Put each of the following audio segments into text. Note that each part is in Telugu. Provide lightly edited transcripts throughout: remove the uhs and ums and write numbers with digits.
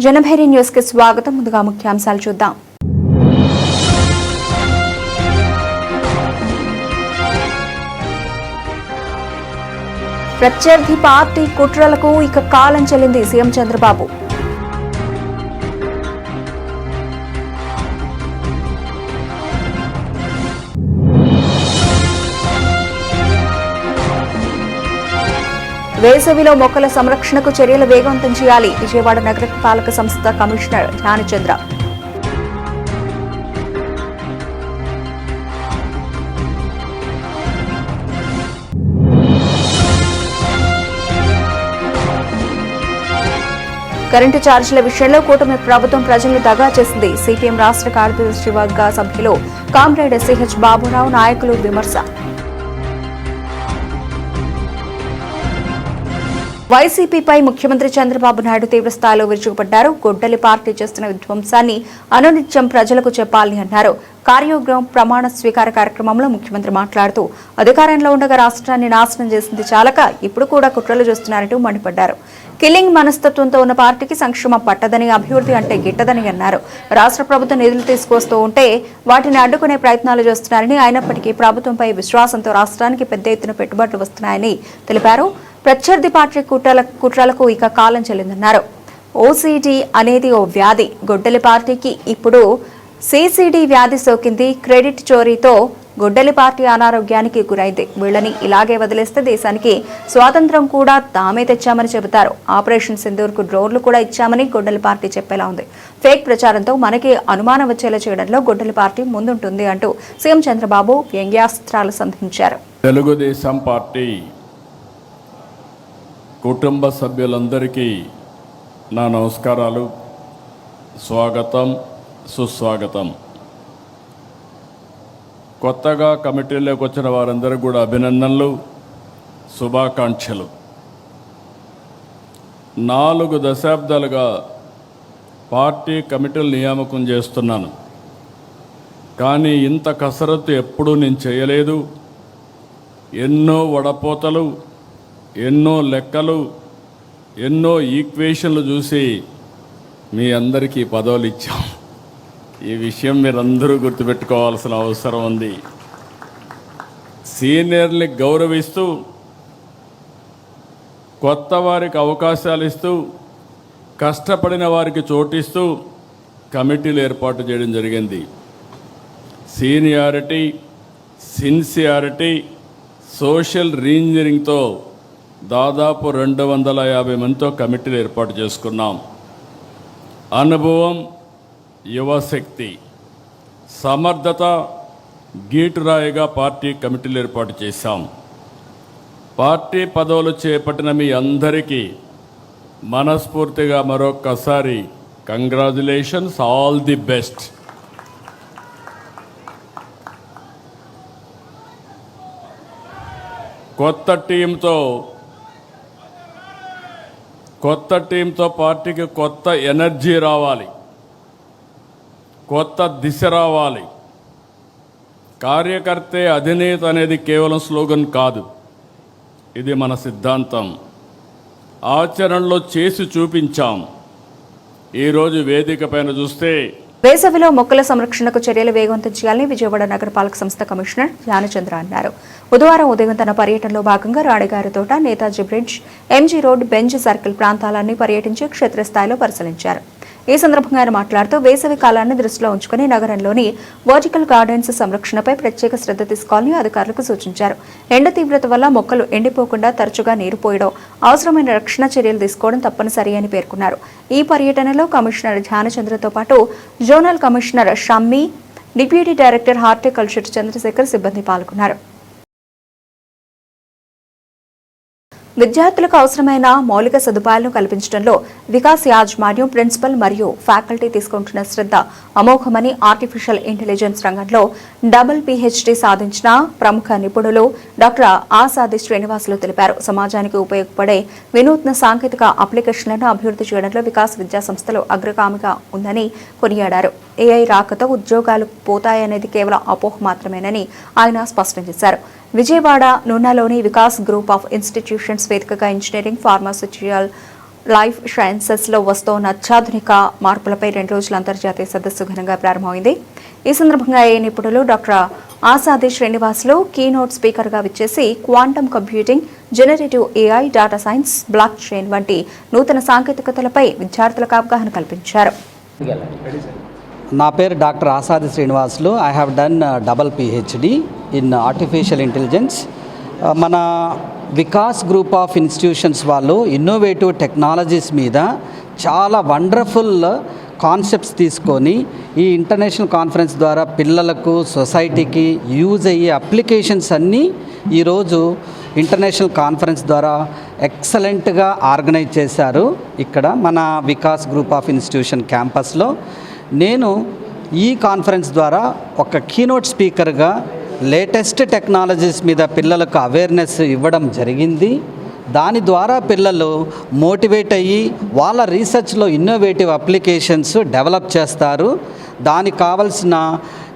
జనభేరి న్యూస్ కి స్వాగతం. ముందుగా ముఖ్యాంశాలు చూద్దాం. ప్రత్యర్థి పార్టీ కుట్రలకు ఇక కాలం చెల్లింది సీఎం చంద్రబాబు. వేసవిలో మొక్కల సంరక్షణకు చర్యలు వేగవంతం చేయాలి. విజయవాడ నగరపాలక సంస్థ కమిషనర్ ధ్యానచంద్ర. కరెంటు ఛార్జీల విషయంలో కూటమి ప్రభుత్వం ప్రజలను దగా చేసింది. సిపిఎం రాష్ట్ర కార్యదర్శి వర్గ సభ్యులు కామ్రేడ్ సిహెచ్ బాబురావు నాయకులు విమర్శ. వైసీపీపై ముఖ్యమంత్రి చంద్రబాబు నాయుడు తీవ్రస్థాయిలో విరుచుకుపడ్డారు. గొడ్డలి పార్టీ చేస్తున్న విధ్వంసాన్ని అనునిత్యం ప్రజలకు చెప్పాలని అన్నారు. కార్యోగ్రహం ప్రమాణ స్వీకార కార్యక్రమంలో ముఖ్యమంత్రి మాట్లాడుతూ అధికారంలో ఉండగా రాష్ట్రాన్ని నాశనం చేసింది చాలక ఇప్పుడు కూడా కుట్రలు చేస్తున్నారంటూ మండిపడ్డారు. కిల్లింగ్ మనస్తత్వంతో ఉన్న పార్టీకి సంక్షేమం పట్టదని, అభివృద్ధి అంటే గిట్టదని అన్నారు. రాష్ట్ర ప్రభుత్వం నిధులు తీసుకొస్తూ ఉంటే వాటిని అడ్డుకునే ప్రయత్నాలు చేస్తున్నారని, అయినప్పటికీ ప్రభుత్వంపై విశ్వాసంతో రాష్ట్రానికి పెద్ద ఎత్తున పెట్టుబడులు వస్తున్నాయని తెలిపారు. ప్రత్యర్థి పార్టీ కుట్రలకు ఇక కాలం చెల్లిందన్నారు. ఓసీడీ అనేది ఓ వ్యాధి. గొడ్డలి పార్టీకి ఇప్పుడు సిసిడి వ్యాధి సోకింది. క్రెడిట్ చోరీతో గొడ్డలి పార్టీ అనారోగ్యానికి గురైంది. వీళ్ళని ఇలాగే వదిలేస్తే దేశానికి స్వాతంత్ర్యం కూడా తామే తెచ్చామని చెబుతారు. ఆపరేషన్ సింధూర్కు డ్రోన్లు కూడా ఇచ్చామని గొడ్డలి పార్టీ చెప్పేలా ఉంది. ఫేక్ ప్రచారంతో మనకి అనుమానం వచ్చేలా చేయడంలో గొడ్డలి పార్టీ ముందుంటుంది అంటూ సీఎం చంద్రబాబు వ్యంగ్యాస్త్రాలు సంధించారు. తెలుగుదేశం పార్టీ కుటుంబ సభ్యులందరికీ నా నమస్కారాలు, స్వాగతం, సుస్వాగతం. కొత్తగా కమిటీలోకి వచ్చిన వారందరికీ కూడా అభినందనలు, శుభాకాంక్షలు. 4 దశాబ్దాలుగా పార్టీ కమిటీలు నియామకం చేస్తున్నాను, కానీ ఇంత కసరత్తు ఎప్పుడూ నేను చేయలేదు. ఎన్నో వడపోతలు, ఎన్నో లెక్కలు, ఎన్నో ఈక్వేషన్లు చూసి మీ అందరికీ పదవులు ఇచ్చాం. ఈ విషయం మీరందరూ గుర్తుపెట్టుకోవాల్సిన అవసరం ఉంది. సీనియర్ని గౌరవిస్తూ, కొత్త వారికి అవకాశాలు ఇస్తూ, కష్టపడిన వారికి చోటిస్తూ కమిటీలు ఏర్పాటు చేయడం జరిగింది. సీనియారిటీ, సిన్సియారిటీ, సోషల్ రీఇంజనీరింగ్తో దాదాపు 250 మందితో కమిటీలు ఏర్పాటు చేసుకున్నాం. అనుభవం, యువశక్తి, సమర్థత గీటురాయిగా పార్టీ కమిటీలు ఏర్పాటు చేశాం. పార్టీ పదవులు చేపట్టిన మీ అందరికీ మనస్ఫూర్తిగా మరొక్కసారి కంగ్రాచులేషన్స్, ఆల్ ది బెస్ట్. కొత్త టీంతో పార్టీకి కొత్త ఎనర్జీ రావాలి, కొత్త దిశ రావాలి. కార్యకర్తే అధినేత అనేది కేవలం స్లోగన్ కాదు, ఇది మన సిద్ధాంతం. ఆచరణలో చేసి చూపించాం. ఈరోజు వేదిక పైన చూస్తే వేసవిలో మొక్కల సంరక్షణకు చర్యలు వేగవంతం చేయాలని విజయవాడ నగరపాలక సంస్థ కమిషనర్ ధ్యానచంద్ర అన్నారు. బుధవారం ఉదయం తన పర్యటనలో భాగంగా రాడిగారి తోట, Netaji bridge, MG road, bench circle ప్రాంతాలన్నీ పర్యటించి క్షేత్రస్థాయిలో పరిశీలించారు. ఈ సందర్భంగా ఆయన మాట్లాడుతూ వేసవి కాలాన్ని దృష్టిలో ఉంచుకుని నగరంలోని వర్టికల్ గార్డెన్స్ సంరక్షణపై ప్రత్యేక శ్రద్ధ తీసుకోవాలని అధికారులకు సూచించారు. ఎండ తీవ్రత వల్ల మొక్కలు ఎండిపోకుండా తరచుగా నీరు పోయడం, అవసరమైన రక్షణ చర్యలు తీసుకోవడం తప్పనిసరి అని పేర్కొన్నారు. ఈ పర్యటనలో కమిషనర్ ధ్యానచంద్రతో పాటు zonal commissioner Shammi, deputy director horticulture Chandrashekar సిబ్బంది పాల్గొన్నారు. విద్యార్థులకు అవసరమైన మౌలిక సదుపాయాలను కల్పించడంలో వికాస్ యాజమాన్యం, ప్రిన్సిపల్ మరియు ఫ్యాకల్టీ తీసుకుంటున్న శ్రద్ధ అమోఘమని ఆర్టిఫిషియల్ ఇంటెలిజెన్స్ రంగంలో డబుల్ PhD సాధించిన ప్రముఖ నిపుణులు డాక్టర్ ఆసాది శ్రీనివాసులు తెలిపారు. సమాజానికి ఉపయోగపడే వినూత్న సాంకేతిక అప్లికేషన్లను అభివృద్ధి చేయడంలో వికాస్ విద్యా సంస్థలు అగ్రగామిగా ఉందని కొనియాడారు. AI రాకతో ఉద్యోగాలు పోతాయనేది కేవలం అపోహ మాత్రమేనని ఆయన స్పష్టం చేశారు. విజయవాడ నున్నలోని వికాస్ గ్రూప్ ఆఫ్ ఇన్స్టిట్యూషన్స్ వేదికగా ఇంజనీరింగ్, ఫార్మాస్యూటికల్ లైఫ్ సైన్సెస్లో వస్తోన్న అత్యాధునిక మార్పులపై 2 రోజుల అంతర్జాతీయ సదస్సు ఘనంగా ప్రారంభమైంది. ఈ సందర్భంగా ఏ నిపుణులు డాక్టర్ ఆసాది శ్రీనివాసులు కీనోట్ స్పీకర్గా విచ్చేసి quantum computing, generative AI, data science, block chain వంటి నూతన సాంకేతికతలపై విద్యార్థులకు అవగాహన కల్పించారు. నా పేరు doctor Asadi Srinivasulu. I have done double PhD in artificial intelligence. మన వికాస్ గ్రూప్ ఆఫ్ ఇన్స్టిట్యూషన్స్ వాళ్ళు ఇన్నోవేటివ్ టెక్నాలజీస్ మీద చాలా వండర్ఫుల్ కాన్సెప్ట్స్ తీసుకొని ఈ ఇంటర్నేషనల్ కాన్ఫరెన్స్ ద్వారా పిల్లలకు, సొసైటీకి యూజ్ అయ్యే అప్లికేషన్స్ అన్నీ ఈరోజు ఇంటర్నేషనల్ కాన్ఫరెన్స్ ద్వారా ఎక్సలెంట్గా ఆర్గనైజ్ చేశారు. ఇక్కడ మన వికాస్ గ్రూప్ ఆఫ్ ఇన్స్టిట్యూషన్ క్యాంపస్లో నేను ఈ కాన్ఫరెన్స్ ద్వారా ఒక కీనోట్ స్పీకర్గా లేటెస్ట్ టెక్నాలజీస్ మీద పిల్లలకు అవేర్నెస్ ఇవ్వడం జరిగింది. దాని ద్వారా పిల్లలు మోటివేట్ అయ్యి వాళ్ళ రీసెర్చ్లో ఇన్నోవేటివ్ అప్లికేషన్స్ డెవలప్ చేస్తారు. దానికి కావాల్సిన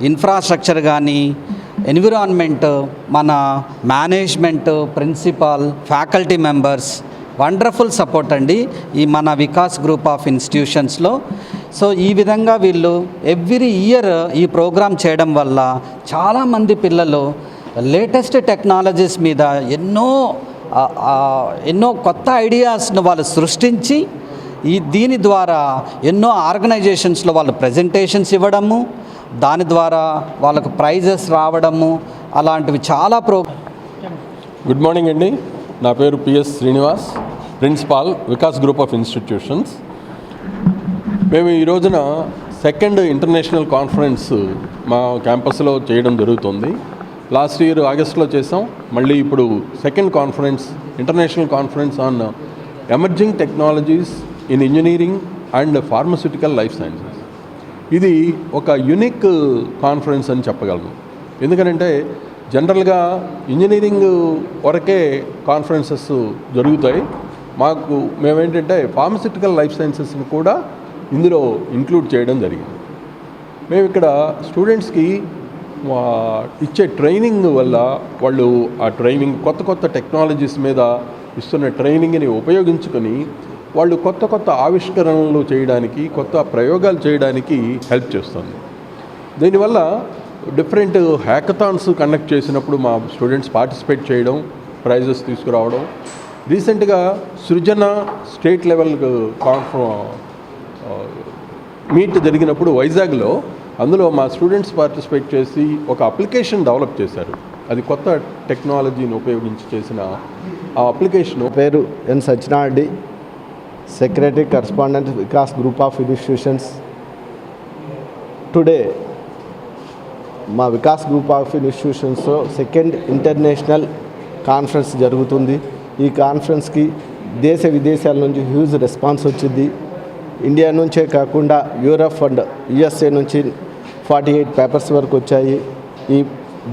ఇన్ఫ్రాస్ట్రక్చర్ కానీ, ఎన్విరాన్మెంట్, మన management, principal, faculty members wonderful support అండి ఈ మన వికాస్ గ్రూప్ ఆఫ్ ఇన్స్టిట్యూషన్స్లో. సో ఈ విధంగా వీళ్ళు ఎవ్రీ ఇయర్ ఈ ప్రోగ్రామ్ చేయడం వల్ల చాలామంది పిల్లలు లేటెస్ట్ టెక్నాలజీస్ మీద ఎన్నో కొత్త ఐడియాస్ను వాళ్ళు సృష్టించి దీని ద్వారా ఎన్నో ఆర్గనైజేషన్స్లో వాళ్ళు ప్రెజెంటేషన్స్ ఇవ్వడము, దాని ద్వారా వాళ్ళకు ప్రైజెస్ రావడము, అలాంటివి చాలా గుడ్ మార్నింగ్ అండి. నా పేరు PS Srinivas, principal, Vikas group of institutions. మేము ఈ రోజున 2nd ఇంటర్నేషనల్ కాన్ఫరెన్స్ మా క్యాంపస్లో చేయడం జరుగుతుంది. లాస్ట్ ఇయర్ ఆగస్ట్లో చేసాం. మళ్ళీ ఇప్పుడు 2nd conference, international conference on emerging technologies in engineering and pharmaceutical life sciences. ఇది ఒక యూనిక్ కాన్ఫరెన్స్ అని చెప్పగలను. ఎందుకంటే జనరల్గా ఇంజనీరింగ్ వరకే కాన్ఫరెన్సెస్ జరుగుతాయి. మేమేంటంటే ఫార్మస్యూటికల్ లైఫ్ సైన్సెస్ని కూడా ఇందులో ఇంక్లూడ్ చేయడం జరిగింది. మేము ఇక్కడ స్టూడెంట్స్కి ఇచ్చే ట్రైనింగ్ వల్ల వాళ్ళు ఆ ట్రైనింగ్ కొత్త టెక్నాలజీస్ మీద ఇస్తున్న ట్రైనింగ్ని ఉపయోగించుకొని వాళ్ళు కొత్త ఆవిష్కరణలు చేయడానికి, కొత్త ప్రయోగాలు చేయడానికి హెల్ప్ చేస్తుంది. దీనివల్ల డిఫరెంట్ హ్యాకథాన్స్ కండక్ట్ చేసినప్పుడు మా స్టూడెంట్స్ పార్టిసిపేట్ చేయడం, ప్రైజెస్ తీసుకురావడం. రీసెంట్గా సృజన స్టేట్ లెవెల్ మీట్ జరిగినప్పుడు వైజాగ్లో, అందులో మా స్టూడెంట్స్ పార్టిసిపేట్ చేసి ఒక అప్లికేషన్ డెవలప్ చేశారు. అది కొత్త టెక్నాలజీని ఉపయోగించి చేసిన ఆ అప్లికేషన్. పేరు N Satyanarayana, secretary correspondent Vikas group of institutions. Today మా వికాస్ గ్రూప్ ఆఫ్ ఇన్స్టిట్యూషన్స్లో 2nd ఇంటర్నేషనల్ కాన్ఫరెన్స్ జరుగుతుంది. ఈ కాన్ఫరెన్స్కి దేశ విదేశాల నుంచి హ్యూజ్ రెస్పాన్స్ వచ్చింది. ఇండియా నుంచే కాకుండా యూరప్ అండ్ USA నుంచి 48 పేపర్స్ వరకు వచ్చాయి.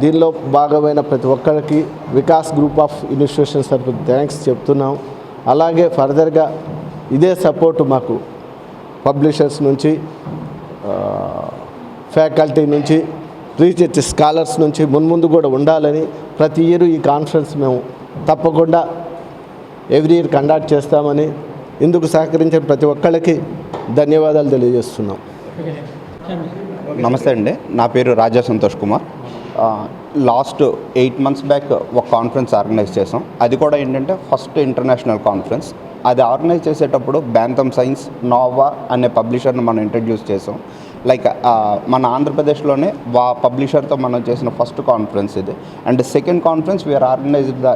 దీనిలో భాగమైన ప్రతి ఒక్కరికి వికాస్ గ్రూప్ ఆఫ్ ఇన్స్టిట్యూషన్స్ తరఫు థ్యాంక్స్ చెప్తున్నాం. అలాగే ఫర్దర్గా ఇదే సపోర్ట్ మాకు పబ్లిషర్స్ నుంచి, ఫ్యాకల్టీ నుంచి, రీసెర్చ్ స్కాలర్స్ నుంచి మున్ముందు కూడా ఉండాలని ప్రతి ఇయర్ ఈ కాన్ఫరెన్స్ మేము తప్పకుండా ఎవ్రీ ఇయర్ కండక్ట్ చేస్తామని ఇందుకు సహకరించిన ప్రతి ఒక్కళ్ళకి ధన్యవాదాలు తెలియజేస్తున్నాం. నమస్తే అండి. నా పేరు Raja Santosh Kumar. Last 8 months back ఒక కాన్ఫరెన్స్ ఆర్గనైజ్ చేసాం. అది కూడా ఏంటంటే ఫస్ట్ ఇంటర్నేషనల్ కాన్ఫరెన్స్. అది ఆర్గనైజ్ చేసేటప్పుడు బ్యాంతమ్ సైన్స్, నోవా అనే పబ్లిషర్ని మనం ఇంట్రడ్యూస్ చేసాం. లైక్ మన ఆంధ్రప్రదేశ్లోనే పబ్లిషర్తో మనం చేసిన ఫస్ట్ కాన్ఫరెన్స్ ఇది. And 2nd conference we are organised the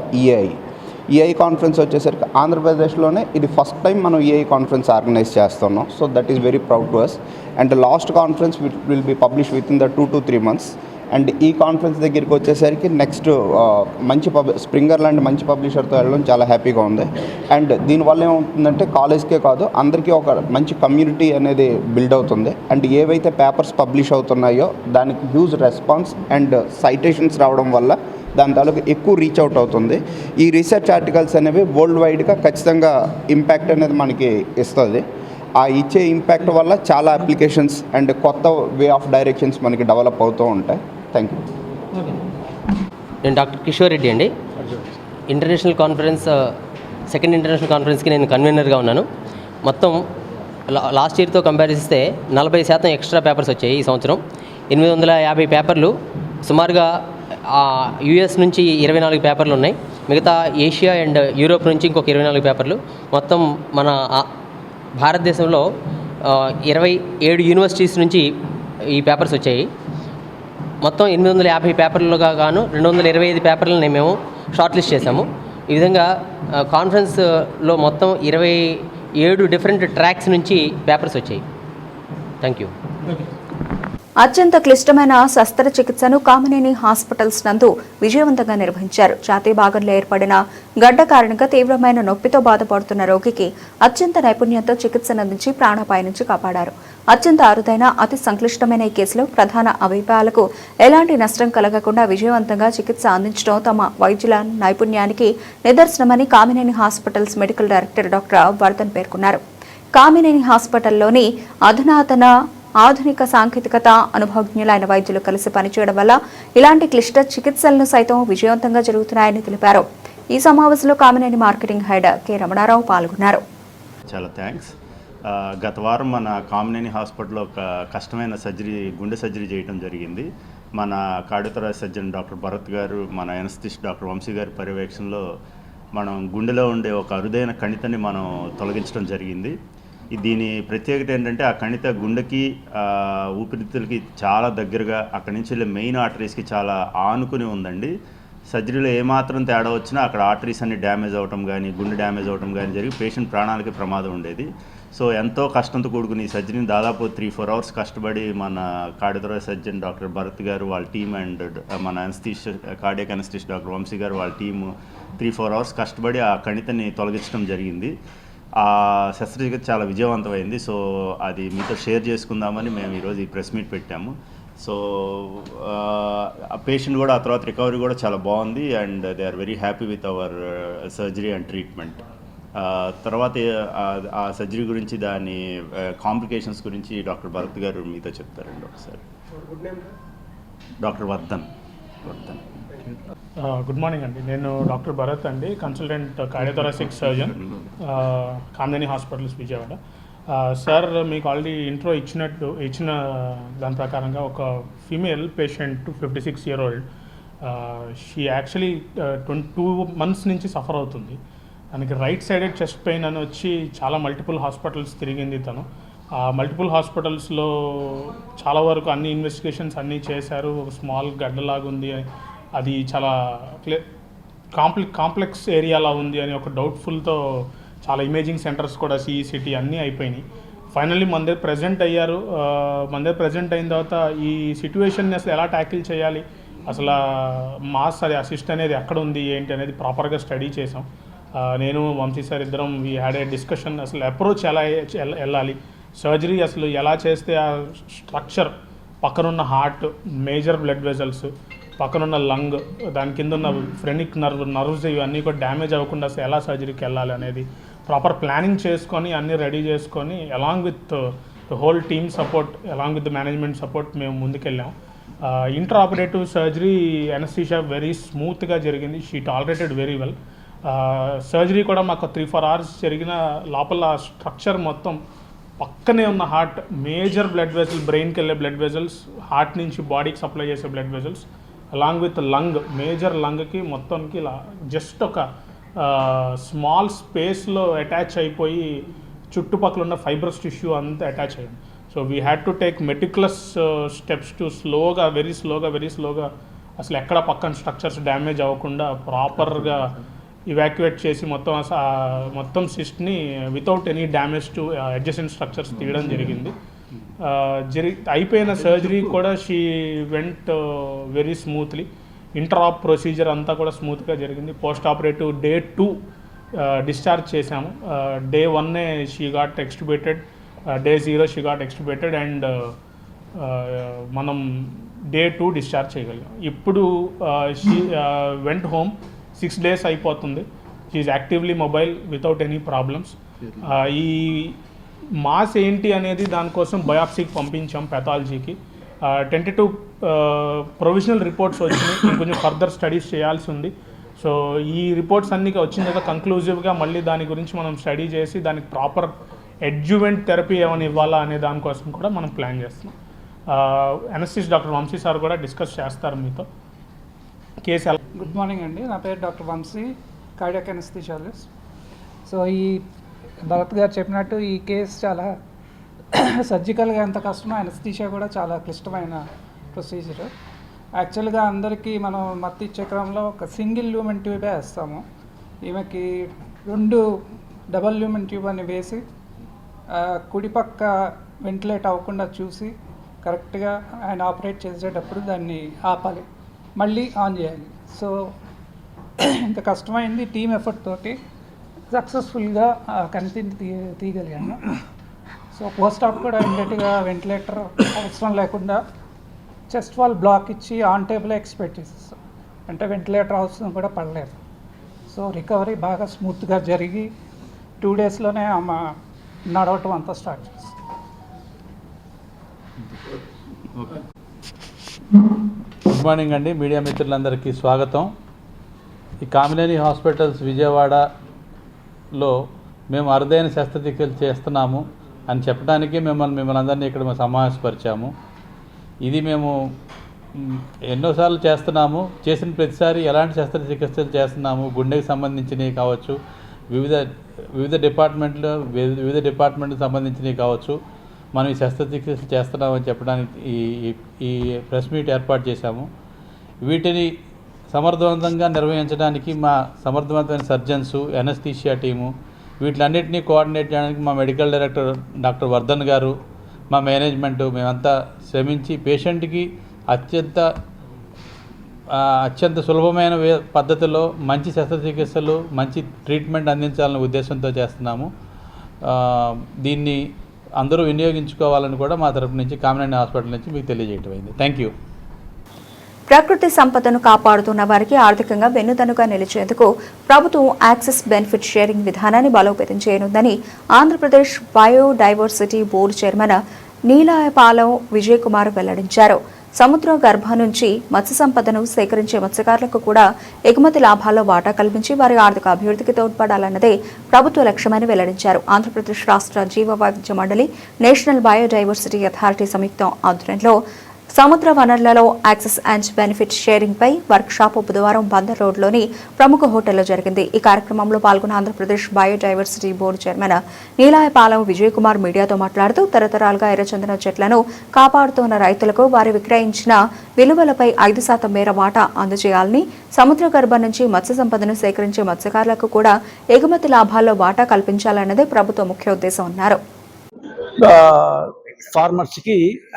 EI conference వచ్చేసరికి ఆంధ్రప్రదేశ్లోనే ఇది ఫస్ట్ టైం మనం EI కాన్ఫరెన్స్ ఆర్గనైజ్ చేస్తున్నాం. So that is very proud to us. And last conference will be publish with in the 2 to 3 months. And ఈ కాన్ఫరెన్స్ దగ్గరికి వచ్చేసరికి నెక్స్ట్ మంచి స్ప్రింగర్ లాంటి మంచి పబ్లిషర్తో వెళ్ళడం చాలా హ్యాపీగా ఉంది. అండ్ దీనివల్ల ఏమవుతుందంటే కాలేజ్కే కాదు అందరికీ ఒక మంచి కమ్యూనిటీ అనేది బిల్డ్ అవుతుంది. అండ్ ఏవైతే పేపర్స్ పబ్లిష్ అవుతున్నాయో దానికి హ్యూజ్ రెస్పాన్స్ అండ్ సైటేషన్స్ రావడం వల్ల దాని తాలూకు ఎక్కువ రీచ్ అవుట్ అవుతుంది. ఈ రీసెర్చ్ ఆర్టికల్స్ అనేవి వరల్డ్ వైడ్గా ఖచ్చితంగా ఇంపాక్ట్ అనేది మనకి ఇస్తుంది. ఆ ఇచ్చే ఇంపాక్ట్ వల్ల చాలా అప్లికేషన్స్ అండ్ కొత్త వే ఆఫ్ డైరెక్షన్స్ మనకి డెవలప్ అవుతూ ఉంటాయి. Thank you. నేను డాక్టర్ కిషోర్ రెడ్డి అండి. ఇంటర్నేషనల్ కాన్ఫరెన్స్ 2nd ఇంటర్నేషనల్ కాన్ఫరెన్స్కి నేను కన్వీనర్గా ఉన్నాను. మొత్తం లాస్ట్ ఇయర్తో కంపేర్ చేస్తే 40% ఎక్స్ట్రా పేపర్స్ వచ్చాయి ఈ సంవత్సరం. 850 పేపర్లు, సుమారుగా యూఎస్ నుంచి 24 పేపర్లు ఉన్నాయి. మిగతా ఏషియా అండ్ యూరోప్ నుంచి ఇంకొక 24 పేపర్లు. మొత్తం మన భారతదేశంలో 27 యూనివర్సిటీస్ నుంచి ఈ పేపర్స్ వచ్చాయి. మొత్తం 850 పేపర్లుగా గాను 225 పేపర్లని మేము షార్ట్ లిస్ట్ చేశాము. ఈ విధంగా కాన్ఫరెన్స్లో మొత్తం 27 డిఫరెంట్ ట్రాక్స్ నుంచి పేపర్స్ వచ్చాయి. Thank you. అత్యంత క్లిష్టమైన శస్త్రచికిత్సను కామినేని హాస్పిటల్స్ నందు విజయవంతంగా నిర్వహించారు. ఛాతీ భాగంలో ఏర్పడిన గడ్డ కారణంగా తీవ్రమైన నొప్పితో బాధపడుతున్న రోగికి అత్యంత నైపుణ్యంతో చికిత్సనందించి ప్రాణాపాయం నుంచి కాపాడారు. అత్యంత అరుదైన అతి సంక్లిష్టమైన ఈ కేసులో ప్రధాన అవయవాలకు ఎలాంటి నష్టం కలగకుండా విజయవంతంగా చికిత్స అందించడం తమ వైద్యుల నైపుణ్యానికి నిదర్శనమని Kamineni hospitals medical director doctor Vardhan పేర్కొన్నారు. కామినేని హాస్పిటల్లోని అధునాతన ఆధునిక సాంకేతికత అనుభవజ్ఞులైన వైద్యులు కలిసి పనిచేయడం వల్ల ఇలాంటి క్లిష్ట చికిత్సలను సైతం విజయవంతంగా జరుగుతున్నాయని తెలిపారు. ఈ సమావేశంలో Kamineni marketing head K Ramanarao పాల్గొన్నారు. చాలా థ్యాంక్స్. గత వారం మన కామినేని హాస్పిటల్లో ఒక కష్టమైన గుండె సర్జరీ చేయడం జరిగింది. మన కార్డియోథొరాసిక్ సర్జన్ డాక్టర్ భరత్ గారు, మన ఎనస్థిస్ట్ డాక్టర్ వంశీ గారి పర్యవేక్షణలో మనం గుండెలో ఉండే ఒక అరుదైన కణితని మనం తొలగించడం జరిగింది. దీని ప్రత్యేకత ఏంటంటే ఆ కణిత గుండెకి ఊపిరితిత్తులకి చాలా దగ్గరగా అక్కడి నుంచి వెళ్ళే మెయిన్ ఆర్టరీస్కి చాలా ఆనుకుని ఉందండి. సర్జరీలో ఏమాత్రం తేడా వచ్చినా అక్కడ ఆర్టరీస్ అన్ని డ్యామేజ్ అవ్వటం కానీ, గుండె డ్యామేజ్ అవ్వటం కానీ జరిగి పేషెంట్ ప్రాణాలకి ప్రమాదం ఉండేది. సో ఎంతో కష్టంతో కూడుకుని ఈ సర్జరీని దాదాపు 3-4 అవర్స్ కష్టపడి మన కార్డియోథొరాసిక్ సర్జన్ డాక్టర్ భరత్ గారు వాళ్ళ టీమ్ అండ్ మన కార్డియాక్ అనస్థిస్ట్ డాక్టర్ వంశీ గారు వాళ్ళ టీము 3-4 అవర్స్ కష్టపడి ఆ కణితని తొలగించడం జరిగింది. ఆ శస్త్రచికిత్స చాలా విజయవంతమైంది. సో అది మీతో షేర్ చేసుకుందామని మేము ఈరోజు ఈ ప్రెస్ మీట్ పెట్టాము. సో ఆ పేషెంట్ కూడా ఆ తర్వాత రికవరీ కూడా చాలా బాగుంది and they are very happy with our surgery and treatment. తర్వాత ఆ సర్జరీ గురించి దాని కాంప్లికేషన్స్ గురించి డాక్టర్ భరత్ గారు మీతో చెప్తారండి ఒకసారి. డాక్టర్ వర్ధన్. గుడ్ మార్నింగ్ అండి. నేను డాక్టర్ భరత్ అండి, consultant cardiothoracic surgeon, Kamineni hospitals Vijayawada. Sir మీకు ఆల్రెడీ ఇంట్రో ఇచ్చిన దాని ప్రకారంగా ఒక female patient 56 year old, she actually 22 months నుంచి సఫర్ అవుతుంది. తనకి రైట్ సైడెడ్ చెస్ట్ పెయిన్ అని వచ్చి చాలా మల్టిపుల్ హాస్పిటల్స్ తిరిగింది. తను ఆ మల్టిపుల్ హాస్పిటల్స్లో చాలా వరకు అన్ని ఇన్వెస్టిగేషన్స్ అన్నీ చేశారు. ఒక స్మాల్ గడ్డలాగా ఉంది, అది చాలా కాంప్లెక్స్ ఏరియాలా ఉంది అని ఒక డౌట్ఫుల్తో చాలా ఇమేజింగ్ సెంటర్స్ కూడా సిఈసిటీ అన్నీ అయిపోయినాయి. ఫైనల్లీ మన దగ్గర ప్రజెంట్ అయ్యారు. మన దగ్గర ప్రజెంట్ అయిన తర్వాత ఈ సిట్యువేషన్ని అసలు ఎలా ట్యాకిల్ చేయాలి, అసలు మాస్ అది అసిస్ట్ అనేది ఎక్కడ ఉంది ఏంటి అనేది ప్రాపర్గా స్టడీ చేసాం. నేను వంశీ సార్ ఇద్దరం వీ హ్యాడ్ ఏ డిస్కషన్. అసలు అప్రోచ్ ఎలా వెళ్ళాలి, సర్జరీ అసలు ఎలా చేస్తే ఆ స్ట్రక్చర్ పక్కనున్న హార్ట్, మేజర్ బ్లడ్ వెజల్స్, పక్కనున్న లంగ్, దాని కింద ఉన్న ఫ్రెనిక్ నర్వ్స్ ఇవన్నీ కూడా డ్యామేజ్ అవ్వకుండా అసలు ఎలా సర్జరీకి వెళ్ళాలి అనేది ప్రాపర్ ప్లానింగ్ చేసుకొని అన్నీ రెడీ చేసుకొని along with the whole team support, along with the management support మేము ముందుకెళ్ళాం. Inter operative surgery anaesthesia very స్మూత్గా జరిగింది. She tolerated very well. Surgery కూడా మాకు 3-4 hours జరిగిన లోపల స్ట్రక్చర్ మొత్తం పక్కనే ఉన్న హార్ట్, మేజర్ బ్లడ్ వెజల్, బ్రెయిన్కి వెళ్ళే బ్లడ్ వెజల్స్, హార్ట్ నుంచి బాడీకి సప్లై చేసే blood vessels, along with lung, major లంగ్కి మొత్తానికి ఇలా జస్ట్ ఒక స్మాల్ స్పేస్లో అటాచ్ అయిపోయి చుట్టుపక్కల ఉన్న ఫైబ్రస్ టిష్యూ అంతా అటాచ్ అయ్యింది. So we had to take meticulous steps to very స్లోగా అసలు ఎక్కడ పక్కన స్ట్రక్చర్స్ డ్యామేజ్ అవ్వకుండా ప్రాపర్గా ఇవాక్యుయేట్ చేసి మొత్తం సిస్ట్ని without any damage to adjacent structures తీయడం జరిగింది. అయిపోయిన సర్జరీ కూడా she went very smoothly. Inter op procedure అంతా కూడా స్మూత్గా జరిగింది. పోస్ట్ ఆపరేటివ్ Day 2 డిశ్చార్జ్ చేశాము. Day 1 she got extubated, Day 0 she got extubated and మనం Day 2 డిశ్చార్జ్ చేయగలిగాం. ఇప్పుడు షీ వెంట్ హోమ్. 6 days అయిపోతుంది. She is actively mobile without any problems. ఈ మాస్ ఏంటి అనేది దానికోసం బయాప్సీకి పంపించాం, పెథాలజీకి. టెంటేటివ్ ప్రొవిజనల్ రిపోర్ట్స్ వచ్చినాయి, ఇంకొంచెం ఫర్దర్ స్టడీస్ చేయాల్సి ఉంది. సో ఈ రిపోర్ట్స్ అన్నీ వచ్చిన తర్వాత కంక్లూజివ్గా మళ్ళీ దాని గురించి మనం స్టడీ చేసి దానికి ప్రాపర్ అడ్జువెంట్ థెరపీ ఏమైనా ఇవ్వాలా అనే దానికోసం కూడా మనం ప్లాన్ చేస్తున్నాం. ఎనస్థిస్ట్ డాక్టర్ వంశీ సార్ కూడా డిస్కస్ చేస్తారు మీతో కేసు ఎలా. గుడ్ మార్నింగ్ అండి, నా పేరు doctor Vamsi, cardiac anaesthesiologist. So ఈ భరత్ గారు చెప్పినట్టు ఈ కేసు చాలా సర్జికల్గా ఎంత కష్టమో ఎనస్థిషియా కూడా చాలా క్లిష్టమైన ప్రొసీజర్. యాక్చువల్గా అందరికీ మనం మత్తి చక్రంలో ఒక సింగిల్ ల్యూమెన్ ట్యూబే వేస్తాము. ఈమెకి 2 డబల్ ల్యూమెన్ ట్యూబ్ అని వేసి కుడిపక్క వెంటిలేట్ అవ్వకుండా చూసి కరెక్ట్గా ఆయన ఆపరేట్ చేసేటప్పుడు దాన్ని ఆపాలి, మళ్ళీ ఆన్ చేయాలి. సో ఇంత కష్టమైంది టీమ్ ఎఫర్ట్ తోటి సక్సెస్ఫుల్గా కనిపించి తీయగలిగాను. సో పోస్ట్ ఆప్ కూడా ఇమ్మీడియట్గా వెంటిలేటర్ అవసరం లేకుండా చెస్ట్ వాల్ బ్లాక్ ఇచ్చి ఆన్ టేబుల్ ఎక్స్పెక్ట్ చేసేస్తాం, అంటే వెంటిలేటర్ అవసరం కూడా పడలేదు. సో రికవరీ బాగా స్మూత్గా జరిగి 2 డేస్లోనే ఆమె నడవటం అంతా స్టార్ట్ చేస్తాం. గుడ్ మార్నింగ్ అండి, మీడియా మిత్రులందరికీ స్వాగతం. ఈ కామినేని హాస్పిటల్స్ విజయవాడలో మేము అరుదైన శస్త్రచికిత్సలు చేస్తున్నాము అని చెప్పడానికి మిమ్మల్ని అందరినీ ఇక్కడ సమావేశపరిచాము. ఇది మేము ఎన్నోసార్లు చేస్తున్నాము. చేసిన ప్రతిసారి ఎలాంటి శస్త్రచికిత్సలు చేస్తున్నాము, గుండెకి సంబంధించినవి కావచ్చు, వివిధ డిపార్ట్మెంట్కి సంబంధించినవి కావచ్చు, మనం ఈ శస్త్రచికిత్సలు చేస్తున్నామని చెప్పడానికి ఈ ప్రెస్ మీట్ ఏర్పాటు చేశాము. వీటిని సమర్థవంతంగా నిర్వహించడానికి మా సమర్థవంతమైన సర్జన్సు, ఎనస్థీషియా టీము, వీటిలన్నింటినీ కోఆర్డినేట్ చేయడానికి మా మెడికల్ డైరెక్టర్ డాక్టర్ వర్ధన్ గారు, మా మేనేజ్మెంటు, మేమంతా శ్రమించి పేషెంట్కి అత్యంత సులభమైన పద్ధతిలో మంచి శస్త్రచికిత్సలు, మంచి ట్రీట్మెంట్ అందించాలనే ఉద్దేశంతో చేస్తున్నాము. దీన్ని అందరూ వినియోగించుకోవాలని కూడా మా తరపు నుంచి కామినేని హాస్పిటల్ నుంచి మీకు తెలియజేయటం అయింది. Thank you. ప్రకృతి సంపదను కాపాడుతున్న వారికి ఆర్థికంగా వెన్నుదన్నుగా నిలిచేందుకు ప్రభుత్వం యాక్సెస్ బెనిఫిట్ షేరింగ్ విధానాన్ని బలోపేతం చేయనుందని Andhra Pradesh biodiversity board chairman Neelayapalem Vijay Kumar వెల్లడించారు. సముద్ర గర్భం నుంచి మత్స్య సంపదను సేకరించే మత్స్యకారులకు కూడా ఎగుమతి లాభాల్లో వాటా కల్పించి వారి ఆర్థిక అభివృద్ధికి తోడ్పడాలన్నదే ప్రభుత్వ లక్ష్యమని వెల్లడించారు. ఆంధ్రప్రదేశ్ రాష్ట్ర జీవ వైవిధ్య మండలి, నేషనల్ బయోడైవర్సిటీ అథారిటీ సంయుక్తం ఆధ్వర్యంలో సముద్ర వనరులలో యాక్సెస్ అండ్ బెనిఫిట్ షేరింగ్ పై వర్క్ షాప్ బుధవారం బందర్ రోడ్లోని ప్రముఖ హోటల్లో జరిగింది. ఈ కార్యక్రమంలో పాల్గొన్న Andhra Pradesh biodiversity board chairman Neelayapalem Vijay Kumar మీడియాతో మాట్లాడుతూ తరతరాలుగా ఎర్రచందనం చెట్లను కాపాడుతున్న రైతులకు వారు విక్రయించిన విలువలపై 5% మేర వాటా అందజేయాలని, సముద్ర గర్భం నుంచి మత్స్య సంపదను సేకరించే మత్స్యకారులకు కూడా ఎగుమతి లాభాల్లో వాటా కల్పించాలన్నదే ప్రభుత్వ ముఖ్య ఉద్దేశం అన్నారు. ఫార్మర్స్కి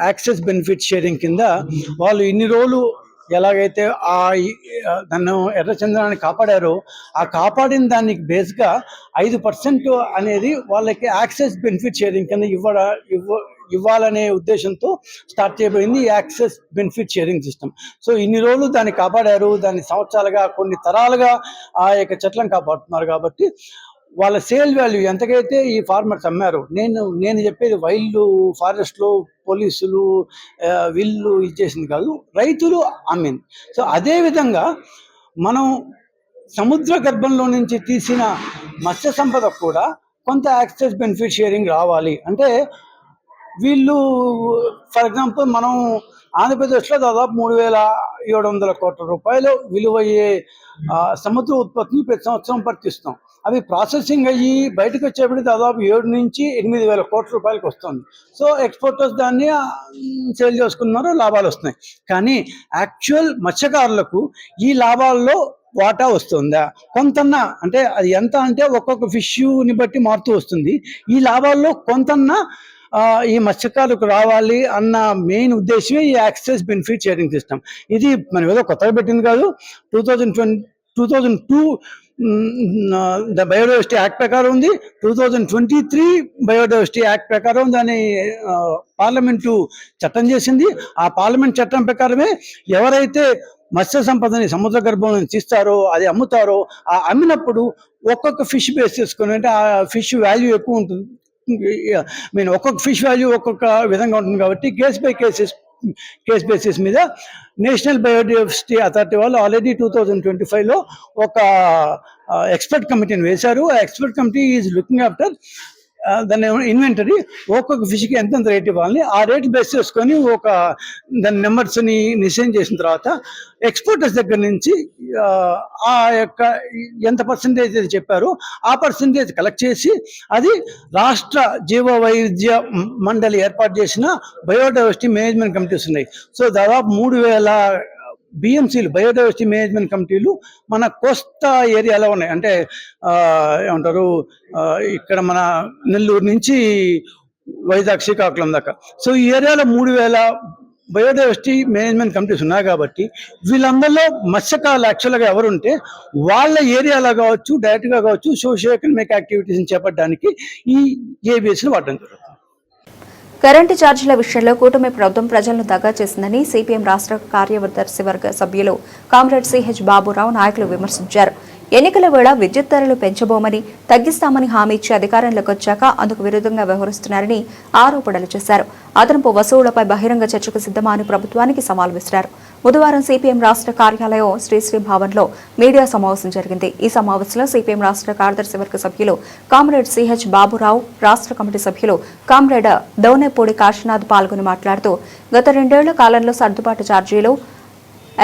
యాక్సెస్ బెనిఫిట్ షేరింగ్ కింద వాళ్ళు ఇన్ని రోజులు ఎలాగైతే దాన్ని ఎర్రచందనాన్ని కాపాడారో ఆ కాపాడిన దానికి బేస్గా 5% అనేది వాళ్ళకి యాక్సెస్ బెనిఫిట్ షేరింగ్ కింద ఇవ్వాలనే ఉద్దేశంతో స్టార్ట్ చేయబడింది ఈ access benefit sharing system. So ఇన్ని రోజులు దాన్ని కాపాడారు, దాన్ని సంవత్సరాలుగా కొన్ని తరాలుగా ఆ యొక్క చెట్లను కాపాడుతున్నారు కాబట్టి వాళ్ళ సేల్ వాల్యూ ఎంతకైతే ఈ ఫార్మర్స్ అమ్మారు, నేను చెప్పేది వైల్డ్ ఫారెస్ట్లో పోలీసులు వీళ్ళు ఇచ్చేసింది కాదు, రైతులు అమ్మింది. సో అదేవిధంగా మనం సముద్ర గర్భంలో నుంచి తీసిన మత్స్య సంపద కూడా కొంత యాక్సెస్ బెనిఫిట్ షేరింగ్ రావాలి. అంటే వీళ్ళు ఫర్ ఎగ్జాంపుల్ మనం ఆంధ్రప్రదేశ్లో దాదాపు 3,700 కోట్ల రూపాయలు విలువయ్యే సముద్ర ఉత్పత్తిని ప్రతి సంవత్సరం పట్టిస్తాం. అవి ప్రాసెసింగ్ అయ్యి బయటకు వచ్చేప్పుడు దాదాపు 7 నుంచి 8,000 కోట్ల రూపాయలకు వస్తుంది. సో ఎక్స్పోర్టర్స్ దాన్ని సేల్ చేసుకున్నారు, లాభాలు వస్తున్నాయి. కానీ యాక్చువల్ మత్స్యకారులకు ఈ లాభాల్లో వాటా వస్తుందా కొంతన్నా, అంటే అది ఎంత అంటే ఒక్కొక్క ఫిష్ని బట్టి మారుతూ వస్తుంది. ఈ లాభాల్లో కొంతన్నా ఈ మత్స్యకారులకు రావాలి అన్న మెయిన్ ఉద్దేశమే ఈ యాక్సెస్ బెనిఫిట్ షేరింగ్ సిస్టమ్. ఇది మనం ఏదో కొత్తగా పెట్టింది కాదు. 2002 బయోడైవర్సిటీ యాక్ట్ ప్రకారం ఉంది. 2023 బయోడైవర్సిటీ యాక్ట్ ప్రకారం దాన్ని పార్లమెంటు చట్టం చేసింది. ఆ పార్లమెంట్ చట్టం ప్రకారమే ఎవరైతే మత్స్య సంపదని సముద్ర గర్భం నుంచి తీస్తారో, అది అమ్ముతారో, ఆ అమ్మినప్పుడు ఒక్కొక్క ఫిష్ బేస్ చేసుకుని, అంటే ఆ ఫిష్ వాల్యూ ఎక్కువ ఉంటుంది, ఒక్కొక్క ఫిష్ వాల్యూ ఒక్కొక్క విధంగా ఉంటుంది కాబట్టి కేస్ బేసిస్ మీద నేషనల్ బయోడైవర్సిటీ అథారిటీ వాళ్ళు ఆల్రెడీ 2025లో ఒక ఎక్స్పర్ట్ కమిటీని వేశారు. ఆ expert committee is looking after దాని ఇన్వెంటరీ ఒక్కొక్క ఫిష్కి ఎంతెంత రేట్ ఇవ్వాలని ఆ రేట్ బేస్ చేసుకొని ఒక దాని నెంబర్స్ని నిశ్చయం చేసిన తర్వాత ఎక్స్పోర్టర్స్ దగ్గర నుంచి ఆ యొక్క ఎంత పర్సంటేజ్ అయితే చెప్పారో ఆ పర్సంటేజ్ కలెక్ట్ చేసి అది రాష్ట్ర జీవ వైవిధ్య మండలి ఏర్పాటు చేసిన బయోడైవర్సిటీ మేనేజ్మెంట్ కమిటీస్ ఉన్నాయి. సో దాదాపు 3000 బిఎంసీలు బయోడైవర్సిటీ మేనేజ్మెంట్ కమిటీలు మన కోస్తా ఏరియాలో ఉన్నాయి. అంటే ఏమంటారు, ఇక్కడ మన నెల్లూరు నుంచి వైజాగ్ శ్రీకాకుళం దాకా. సో ఈ ఏరియాలో 3000 బయోడైవర్సిటీ మేనేజ్మెంట్ కమిటీస్ ఉన్నాయి కాబట్టి వీళ్ళందరిలో మత్స్యకారులు యాక్చువల్గా ఎవరుంటే వాళ్ళ ఏరియాలో కావచ్చు, డైరెక్ట్గా కావచ్చు, సోషియో ఎకనామిక్ యాక్టివిటీస్ని చేపట్టడానికి ఈ ఏబిఎస్ని వాడడం జరుగుతుంది. కరెంటు ఛార్జీల విషయంలో కూటమి ప్రభుత్వం ప్రజలను దగా చేసిందని సిపిఎం రాష్ట్ర కార్యదర్శి వర్గ సభ్యులు కామ్రేడ్ సిహెచ్ బాబురావు నాయకులు విమర్శించారు. ఎన్నికల వేళ విద్యుత్ ధరలు పెంచబోమని, తగ్గిస్తామని హామీ ఇచ్చి అధికారంలోకి వచ్చాక అందుకు విరుద్ధంగా వ్యవహరిస్తున్నారని ఆరోపణలు చేశారు. అదనపు వసూళ్లపై బహిరంగ చర్చకు సిద్ధమా అని ప్రభుత్వానికి సవాల్ విసిరారు. బుధవారం సిపిఎం రాష్ట్ర కార్యాలయం శ్రీశ్రీ భవన్లో మీడియా సమావేశం జరిగింది. ఈ సమావేశంలో సిపిఎం రాష్ట్ర కార్యదర్శి వర్గ సభ్యులు కామ్రేడ్ సిహెచ్ బాబురావు, రాష్ట్ర కమిటీ సభ్యులు కామ్రేడ్ దౌనేపూడి కాశీనాథ్ పాల్గొని మాట్లాడుతూ గత 2 ఏళ్ల కాలంలో సర్దుబాటు ఛార్జీలు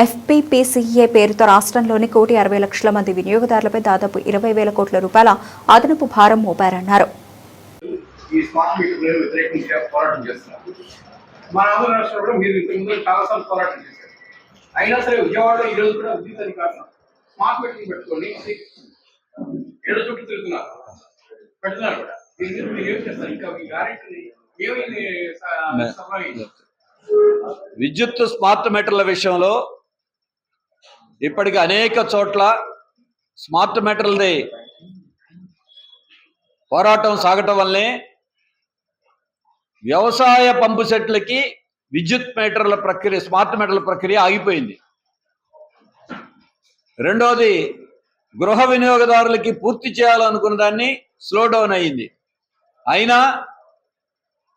ఎఫ్పీపీసీఏ పేరుతో రాష్ట్రంలోని 1,60,00,000 మంది వినియోగదారులపై దాదాపు 20,000 కోట్ల రూపాయల అదనపు భారం మోపారన్నారు. అయినా సరే విజయవాడలో ఈ రోజు కూడా విద్యుత్ అధికారులు స్మార్ట్ మీటర్లు పెట్టుకొని ఏడు చుట్టూ తిరుగుతున్నారు, పెడుతున్నారు కూడా. దీని మీద మీరు ఏం చేస్తారు? ఇంకా మీ గ్యారెంటీ ఏమైంది? విద్యుత్ స్మార్ట్ మీటర్ల విషయంలో ఇప్పటికి అనేక చోట్ల స్మార్ట్ మీటర్లది పోరాటం సాగటం వల్లే వ్యవసాయ పంపు సెట్లకి విద్యుత్ మీటర్ల ప్రక్రియ, స్మార్ట్ మీటర్ల ప్రక్రియ ఆగిపోయింది. రెండోది, గృహ వినియోగదారులకి పూర్తి చేయాలనుకున్న దాన్ని స్లో డౌన్ అయ్యింది. అయినా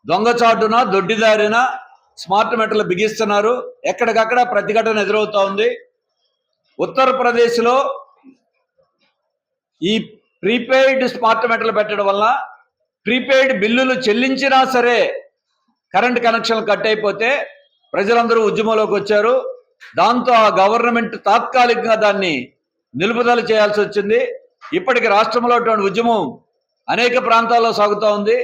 దొంగచాటున దొడ్డిదారిన స్మార్ట్ మీటర్లు బిగిస్తున్నారు. ఎక్కడికక్కడ ప్రతిఘటన ఎదురవుతా ఉంది. ఉత్తరప్రదేశ్లో ఈ ప్రీపెయిడ్ స్మార్ట్ మీటర్లు పెట్టడం వల్ల ప్రీపెయిడ్ బిల్లులు చెల్లించినా సరే కరెంట్ కనెక్షన్లు కట్ అయిపోతే ప్రజలందరూ ఉద్యమంలోకి వచ్చారు. దాంతో ఆ గవర్నమెంట్ తాత్కాలికంగా దాన్ని నిలుపుదల చేయాల్సి వచ్చింది. ఇప్పటికి రాష్ట్రంలో ఉద్యమం అనేక ప్రాంతాల్లో సాగుతూ ఉంది.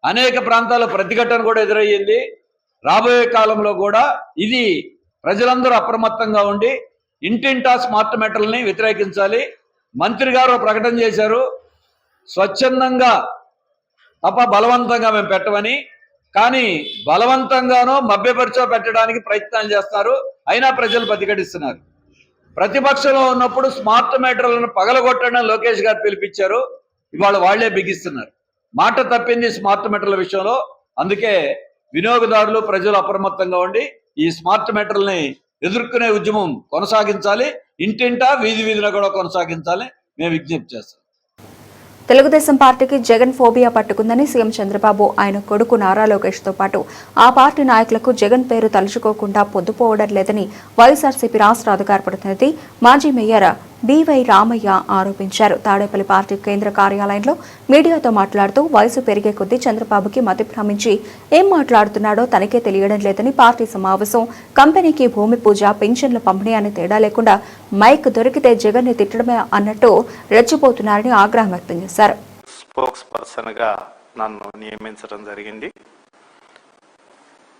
అనేక ప్రాంతాల్లో ప్రతిఘటన కూడా ఎదురయ్యింది. రాబోయే కాలంలో కూడా ఇది ప్రజలందరూ అప్రమత్తంగా ఉండి ఇంటింటా స్మార్ట్ మీటర్లని వ్యతిరేకించాలి. మంత్రి గారు ప్రకటన చేశారు, స్వచ్ఛందంగా తప్ప బలవంతంగా మేము పెట్టమని. కానీ బలవంతంగానో మభ్యపరిచో పెట్టడానికి ప్రయత్నాలు చేస్తారు. అయినా ప్రజలు ప్రతిఘటిస్తున్నారు. ప్రతిపక్షంలో ఉన్నప్పుడు స్మార్ట్ మీటర్లను పగలగొట్టడం లోకేష్ గారు పిలిపించారు. ఇవాళ వాళ్లే బిగిస్తున్నారు. మాట తప్పింది స్మార్ట్ మీటర్ల విషయంలో. అందుకే వినియోగదారులు, ప్రజలు అప్రమత్తంగా ఉండి ఈ స్మార్ట్ మీటర్లని ఎదుర్కొనే ఉద్యమం కొనసాగించాలి. ఇంటింటా, వీధి వీధిలో కూడా కొనసాగించాలి మేము విజ్ఞప్తి చేస్తాం. తెలుగుదేశం పార్టీకి జగన్ ఫోబియా పట్టుకుందని సీఎం చంద్రబాబు, ఆయన కొడుకు నారా లోకేష్తో పాటు ఆ పార్టీ నాయకులకు జగన్ పేరు తలుచుకోకుండా పొద్దుపోవడం లేదని వైఎస్ఆర్సీపీ రాష్ట్ర అధికార ప్రతినిధి మాజీ మేయర్ బివై రామయ్య ఆరోపించారు. తాడేపల్లి పార్టీ కేంద్ర కార్యాలయంలో మీడియాతో మాట్లాడుతూ వయసు పెరిగే కొద్దీ చంద్రబాబుకి మతి భ్రమించి ఏం మాట్లాడుతున్నాడో తనకే తెలియడం లేదని, పార్టీ సమావేశం, కంపెనీకి భూమి పూజ, పెన్షన్ల పంపిణీ అనే తేడా లేకుండా మైక్ దొరికితే జగన్ ని తిట్టడమే అన్నట్టు రెచ్చిపోతున్నారని ఆగ్రహం వ్యక్తం చేశారు. స్పోక్స్ పర్సన్గా నన్ను నియమించడం జరిగింది.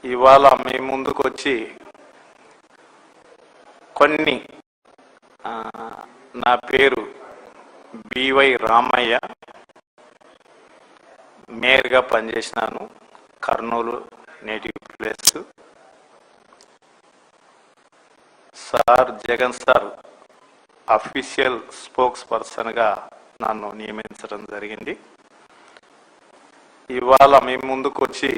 ఇవాళ మీ ముందుకు వచ్చి కొన్ని నా పేరు బివై రామయ్య, మేయర్గా పనిచేసినాను, Kurnool native place. Sir Jagan sir official స్పోక్స్ పర్సన్గా నన్ను నియమించడం జరిగింది. ఇవాళ మీ ముందుకు వచ్చి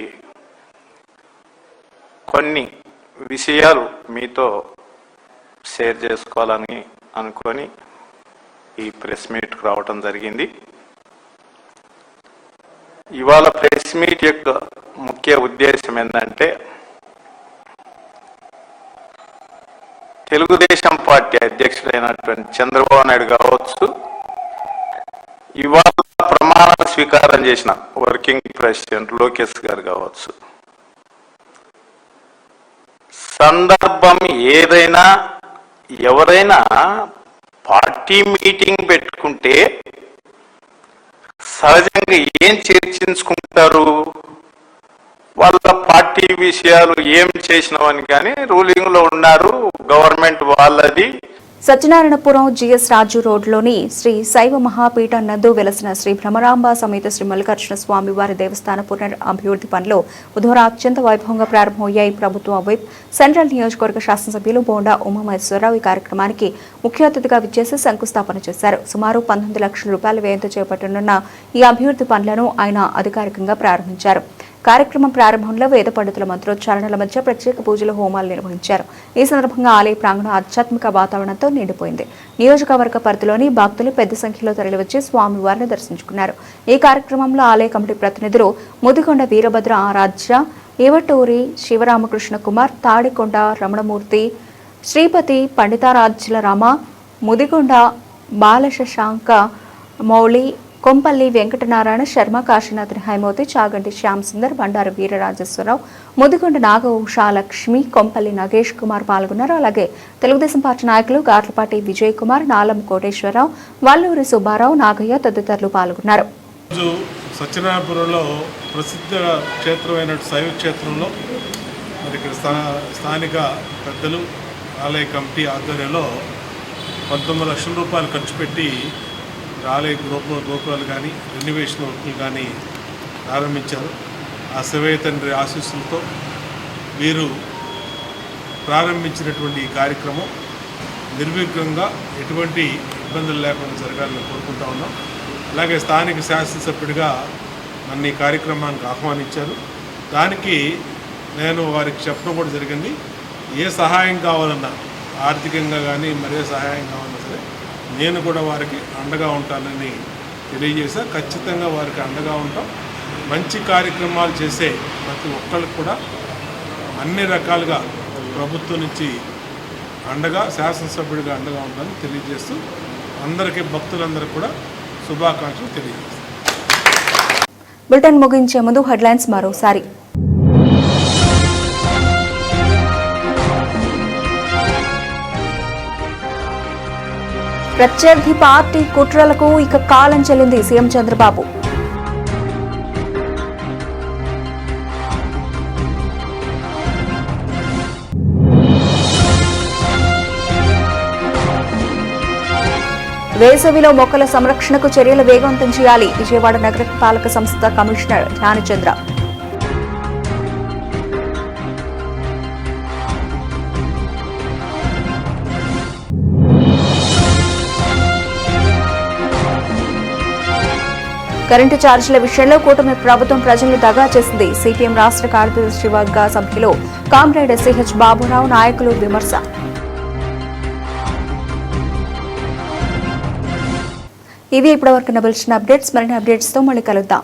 కొన్ని విషయాలు మీతో షేర్ చేసుకోవాలని అనుకొని ఈ ప్రెస్ మీట్కి రావటం జరిగింది. ఇవాళ ప్రెస్ మీట్ యొక్క ముఖ్య ఉద్దేశం ఏంటంటే, తెలుగుదేశం పార్టీ అధ్యక్షుడైనటువంటి చంద్రబాబు నాయుడు కావచ్చు, ఇవాళ ప్రమాణ స్వీకారం చేసిన వర్కింగ్ ప్రెసిడెంట్ లోకేష్ గారు కావచ్చు. సందర్భం ఏదైనా ఎవరైనా పార్టీ మీటింగ్ పెట్టుకుంటే సహజంగా ఏం చర్చించుకుంటారు, వాళ్ళ పార్టీ విషయాలు ఏం చేసినామని. కానీ రూలింగ్ లో ఉన్నారు, గవర్నమెంట్ వాళ్ళది. సత్యనారాయణపురం జిఎస్ రాజు రోడ్లోని శ్రీ శైవ మహాపీఠం నందు వెలసిన శ్రీ భ్రమరాంబ సమేత శ్రీ మల్లికార్జున స్వామి వారి దేవస్థాన పునర్ అభివృద్ధి పనులు బుధవారం అత్యంత వైభవంగా ప్రారంభమయ్యాయి. ప్రభుత్వ వైప్ సెంట్రల్ నియోజకవర్గ శాసనసభ్యులు బోండా ఉమామహేశ్వరరావు ఈ కార్యక్రమానికి ముఖ్య అతిథిగా విచ్చేసి శంకుస్థాపన చేశారు. సుమారు 19 లక్షల రూపాయల వ్యయంతో చేపట్టనున్న ఈ అభివృద్ధి పనులను ఆయన అధికారికంగా ప్రారంభించారు. కార్యక్రమం ప్రారంభంలో వేద పండితుల మంత్రోచ్చారణల మధ్య ప్రత్యేక పూజలు, హోమాలు నిర్వహించారు. ఈ సందర్భంగా ఆలయ ప్రాంగణం ఆధ్యాత్మిక వాతావరణంతో నిండిపోయింది. నియోజకవర్గ పరిధిలోని భక్తులు పెద్ద సంఖ్యలో తరలివచ్చి స్వామివారిని దర్శించుకున్నారు. ఈ కార్యక్రమంలో ఆలయ కమిటీ ప్రతినిధులు ముదిగొండ వీరభద్ర ఆరాధ్య, ఏవటూరి శివరామకృష్ణ కుమార్, తాడికొండ రమణమూర్తి, శ్రీపతి పండితారాధ్యుల రామ, ముదిగొండ బాలశశాంక మౌళి, కొంపల్లి వెంకటనారాయణ శర్మ, కాశీనాథ్ హైమోతి, చాగంటి శ్యామ్ సుందర్, బండారు వీరరాజేశ్వరరావు, ముదిగొండ నాగ ఉషాలక్ష్మి, కొంపల్లి నగేష్ కుమార్ పాల్గొన్నారు. అలాగే తెలుగుదేశం పార్టీ నాయకులు గార్లపాటి విజయ్ కుమార్, నాలం కోటేశ్వరరావు, వల్లూరి సుబ్బారావు, నాగయ్య తదితరులు పాల్గొన్నారు. సత్యనారాయణపురంలో ప్రసిద్ధ క్షేత్రమైన శైవ క్షేత్రంలో మరి ఇక్కడ స్థానిక పెద్దలు ఆలయ కమిటీ ఆధ్వర్యంలో 19 లక్షల రూపాయలు ఖర్చు పెట్టి ఆలయ గోపురాలు కానీ రెన్యువేషన్ వర్కులు కానీ ప్రారంభించారు. ఆ శివయ్య తండ్రి ఆశీస్సులతో వీరు ప్రారంభించినటువంటి ఈ కార్యక్రమం నిర్విఘ్నంగా ఎటువంటి ఇబ్బందులు లేకుండా జరగాలని కోరుకుంటా ఉన్నాం. అలాగే స్థానిక శాసనసభ్యుడిగా నన్ను ఈ కార్యక్రమానికి ఆహ్వానించారు. దానికి నేను వారికి చెప్పడం కూడా జరిగింది. ఏ సహాయం కావాలన్నా, ఆర్థికంగా కానీ మరే సహాయం కావాలన్నా సరే నేను కూడా వారికి అండగా ఉంటానని తెలియజేశా. ఖచ్చితంగా వారికి అండగా ఉంటాం. మంచి కార్యక్రమాలు చేసే ప్రతి ఒక్కరికి కూడా అన్ని రకాలుగా ప్రభుత్వం నుంచి అండగా, శాసనసభ్యుడిగా అండగా ఉంటానని తెలియజేస్తూ అందరికీ, భక్తులందరికీ కూడా శుభాకాంక్షలు తెలియజేస్తాను. బులెటిన్ ముగించే ముందు హెడ్లైన్స్ మరోసారి. ప్రత్యర్థి పార్టీ కుట్రలకు ఇక కాలం చెల్లింది సీఎం చంద్రబాబు. వేసవిలో మొక్కల సంరక్షణకు చర్యలు వేగవంతం చేయాలి. విజయవాడ నగరపాలక సంస్థ కమిషనర్ ధ్యానచంద్ర. కరెంటు ఛార్జీల విషయంలో కూటమి ప్రభుత్వం ప్రజలను దగా చేసింది. సిపిఎం రాష్ట్ర కార్యదర్శి వర్గ సభ్యులు కామ్రేడ్ సిహెచ్ బాబురావు, నాయకులు విమర్శ. ఇవి ఇప్పటివరకు బులెటిన్ అప్డేట్స్. మరిన్ని అప్డేట్స్తో మళ్ళీ కలుద్దాం.